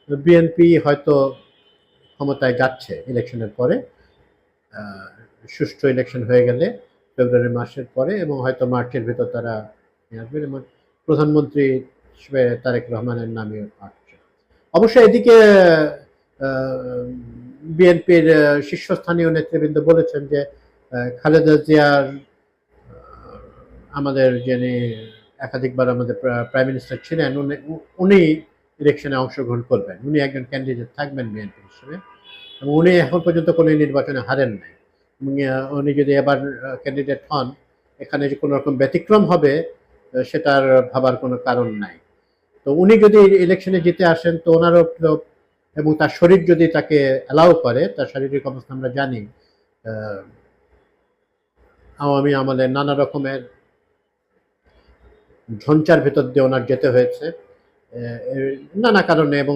BNP হয়তো ক্ষমতায় যাচ্ছে ইলেকশনের পরে, সুষ্ঠু ইলেকশন হয়ে গেলে ফেব্রুয়ারি মাসের পরে, এবং হয়তো মার্চের ভেতর তারা আসবেন, এবং প্রধানমন্ত্রী হিসেবে তারেক রহমানের নামে আসছে। অবশ্য এদিকে বিএনপির শীর্ষস্থানীয় নেতৃবৃন্দ বলেছেন যে খালেদা জিয়ার, আমাদের যিনি একাধিকবার আমাদের প্রাইম মিনিস্টার ছিলেন, উনি ইলেকশনে অংশগ্রহণ করবেন, উনি একজন ক্যান্ডিডেট থাকবেন বিএনপি হিসেবে, এবং উনি এখন পর্যন্ত কোনো নির্বাচনে হারেন নাই। উনি যদি এবার ক্যান্ডিডেট হন, এখানে যে কোনো রকম ব্যতিক্রম হবে সেটার ভাবার কোনো কারণ নাই। তো উনি যদি ইলেকশনে জিতে আসেন, তো ওনারও এবং তার শরীর যদি তাকে অ্যালাউ করে, তার শারীরিক অবস্থা আমরা জানি আওয়ামী আমলে নানা রকমের ঝঞ্ঝার ভেতর দিয়ে ওনার যেতে হয়েছে নানা কারণে, এবং